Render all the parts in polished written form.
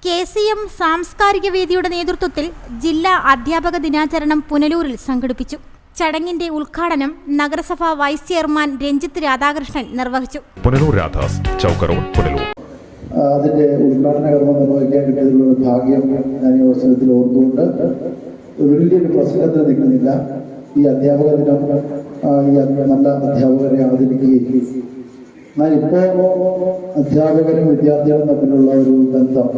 KCM സാംസ്കാരിക വേദിയുടെ നേതൃത്വത്തിൽ ജില്ലാ അധ്യാപക ദിനാചരണം പുനലൂരിൽ സംഘടിപ്പിച്ചു. ചടങ്ങിന്റെ ഉദ്ഘാടനം നഗരസഭാ വൈസ് ചെയർമാൻ രഞ്ജിത്ത് രാധാകൃഷ്ണൻ നിർവഹിച്ചു. പുനലൂർ രാധാസ് ചൗക്ക് റോഡ് പുനലൂർ. അതിന്റെ ഉദ്ഘാടന കർമ്മം നിർവഹിക്കാൻ കിട്ടിയതിലുള്ള ഭാഗ്യം ഞാൻ ഈ അവസരത്തിൽ ഓർത്തുകൊണ്ട് വലിയൊരു പ്രസംഗത്തിൽ നിൽക്കുന്നില്ല. ഈ അധ്യാപക ദിനം ഈ നല്ല അധ്യാപകരെ ആദരിക്കുകയും എന്നാൽ ഇപ്പോൾ അധ്യാപകരും വിദ്യാർത്ഥികളും തമ്മിലുള്ള ഒരു ബന്ധം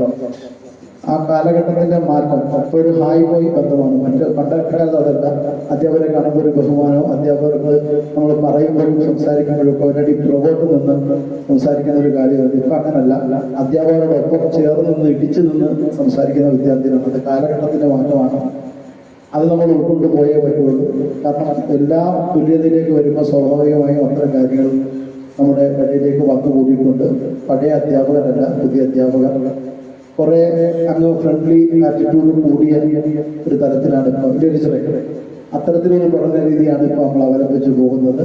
ആ കാലഘട്ടത്തിന്റെ മാറ്റം അപ്പോൾ ഒരു ഹായ് ബോയ് ബന്ധമാണ്. പണ്ടൊക്കെ അതല്ല, അധ്യാപകരെ കാണുമ്പോൾ ഒരു ബഹുമാനവും അധ്യാപകർക്ക് നമ്മൾ പറയുമ്പോഴും സംസാരിക്കുമ്പോഴും ഒക്കെ ഒരടി പുറകോട്ട് നിന്ന് സംസാരിക്കുന്ന ഒരു കാര്യമാണ്. ഇപ്പം അങ്ങനല്ല, അധ്യാപകരോടൊപ്പം ചേർന്ന് നിന്ന് ഇടിച്ചു നിന്ന് സംസാരിക്കുന്ന വിദ്യാർത്ഥികളാണ്. അത് കാലഘട്ടത്തിന്റെ മാറ്റമാണ്. അത് നമ്മൾ ഉൾക്കൊണ്ട് പോയേ പറ്റുള്ളൂ. കാരണം എല്ലാം തുല്യതയിലേക്ക് വരുമ്പോൾ സ്വാഭാവികമായും അത്തരം കാര്യങ്ങൾ നമ്മുടെ ഇടയിലേക്ക് വന്നു കൂടിയിട്ടുണ്ട്. പഴയ അധ്യാപകരല്ല, പുതിയ അധ്യാപകർ കുറെ അങ്ങ് ഫ്രണ്ട്ലി ആറ്റിറ്റ്യൂഡ് കൂടിയ ഒരു തരത്തിലാണ് ഇപ്പോൾ വിചാരിച്ചത്. അത്തരത്തിലൊരു പഠന രീതിയാണ് ഇപ്പോൾ നമ്മൾ അവലംബിച്ചു പോകുന്നത്.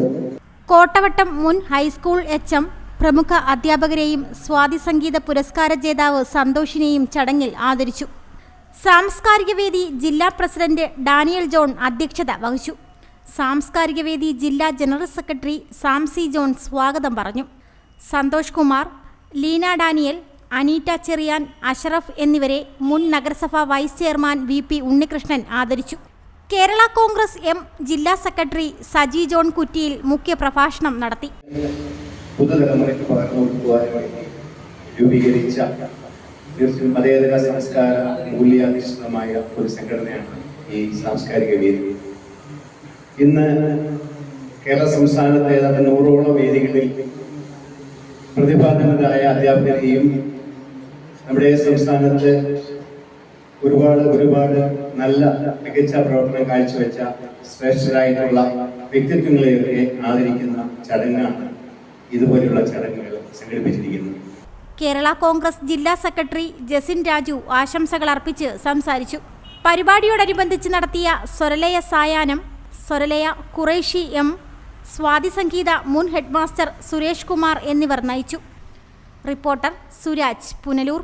കോട്ടവട്ടം മുൻ ഹൈസ്കൂൾ HM പ്രമുഖ അധ്യാപകരെയും സ്വാതി സംഗീത പുരസ്കാര ജേതാവ് സന്തോഷിനെയും ചടങ്ങിൽ ആദരിച്ചു. സാംസ്കാരിക വേദി ജില്ലാ പ്രസിഡന്റ് ഡാനിയൽ ജോൺ അധ്യക്ഷത വഹിച്ചു. സാംസ്കാരിക വേദി ജില്ലാ ജനറൽ സെക്രട്ടറി സാംസി ജോൺ സ്വാഗതം പറഞ്ഞു. സന്തോഷ് കുമാർ, ലീന ഡാനിയൽ, അനീറ്റ ചെറിയാൻ, അഷറഫ് എന്നിവരെ മുൻ നഗരസഭാ വൈസ് ചെയർമാൻ VP ഉണ്ണികൃഷ്ണൻ ആദരിച്ചു. കേരള കോൺഗ്രസ് M ജില്ലാ സെക്രട്ടറി സജി ജോൺ കുറ്റിയിൽ മുഖ്യ പ്രഭാഷണം നടത്തി. പുതുതലമുറയ്ക്ക് പകർന്നു കൊടുക്കുവാൻ രൂപീകരിച്ച മതേതര സംസ്കാര മൂല്യാധിഷ്ഠിതമായ ഒരു സംഘടനയാണ് ഈ സാംസ്കാരിക വേദി. ഇന്ന് കേരള സംസ്ഥാനത്തെ ഏതാണ്ട് 100ഓളം വേദികളിൽ പ്രതിഭാധനരായ അധ്യാപകരെയും നമ്മുടെ സംസ്ഥാനത്ത് ഒരുപാട് നല്ല മികച്ച പ്രവർത്തനം കാഴ്ചവെച്ച ശ്രേഷ്ഠരായിട്ടുള്ള വ്യക്തിത്വങ്ങളെയൊക്കെ ആദരിക്കുന്ന ചടങ്ങാണ് ഇതുപോലെയുള്ള ചടങ്ങുകൾ സംഘടിപ്പിച്ചിരിക്കുന്നത്. കേരള കോൺഗ്രസ് ജില്ലാ സെക്രട്ടറി ജസിൻ രാജു ആശംസകൾ അർപ്പിച്ച് സംസാരിച്ചു. പരിപാടിയോടനുബന്ധിച്ച് നടത്തിയ സ്വരലയ സായാഹ്നം സ്വരലയ ഖുറൈഷി M, സ്വാതി സംഗീത മുൻ ഹെഡ്മാസ്റ്റർ സുരേഷ് കുമാർ എന്നിവർ നയിച്ചു. റിപ്പോർട്ടർ സുരാജ്, പുനലൂർ.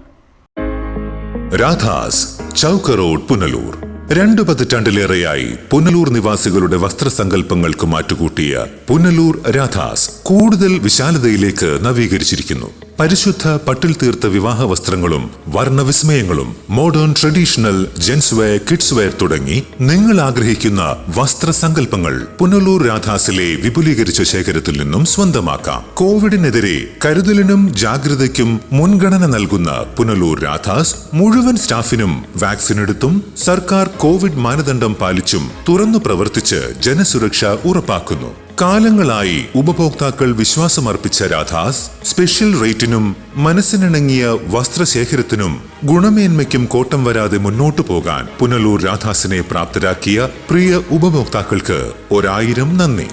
രാധാസ് ചൗക്ക് റോഡ് പുനലൂർ. 2 പതിറ്റാണ്ടിലേറെയായി പുനലൂർ നിവാസികളുടെ വസ്ത്രസങ്കല്പങ്ങൾക്ക് മാറ്റുകൂട്ടിയ പുനലൂർ രാധാസ് കൂടുതൽ വിശാലതയിലേക്ക് നവീകരിച്ചിരിക്കുന്നു. പരിശുദ്ധ പട്ടിൽ തീർത്ത വിവാഹ വസ്ത്രങ്ങളും വർണ്ണവിസ്മയങ്ങളും modern traditional gents wear, kids wear തുടങ്ങി നിങ്ങൾ ആഗ്രഹിക്കുന്ന വസ്ത്രസങ്കല്പങ്ങൾ പുനലൂർ രാധാസിലെ വിപുലീകരിച്ച ശേഖരത്തിൽ നിന്നും സ്വന്തമാക്കാം. കോവിഡിനെതിരെ കരുതലിനും ജാഗ്രതയ്ക്കും മുൻഗണന നൽകുന്ന പുനലൂർ രാധാസ് മുഴുവൻ സ്റ്റാഫിനും വാക്സിൻ എടുത്തും സർക്കാർ കോവിഡ് മാനദണ്ഡം പാലിച്ചും തുറന്നു പ്രവർത്തിച്ച് ജനസുരക്ഷ ഉറപ്പാക്കുന്നു. കാലങ്ങളായി ഉപഭോക്താക്കൾ വിശ്വാസമർപ്പിച്ച രാധാസ് സ്പെഷ്യൽ റേറ്റിനും മനസ്സിനിണങ്ങിയ വസ്ത്രശേഖരത്തിനും ഗുണമേന്മയ്ക്കും കോട്ടം വരാതെ മുന്നോട്ടു പോകാൻ പുനലൂർ രാധാസിനെ പ്രാപ്തരാക്കിയ പ്രിയ ഉപഭോക്താക്കൾക്ക് 1000 നന്ദി.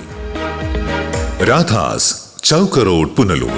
രാധാസ് ചൗക്ക് റോഡ് പുനലൂർ.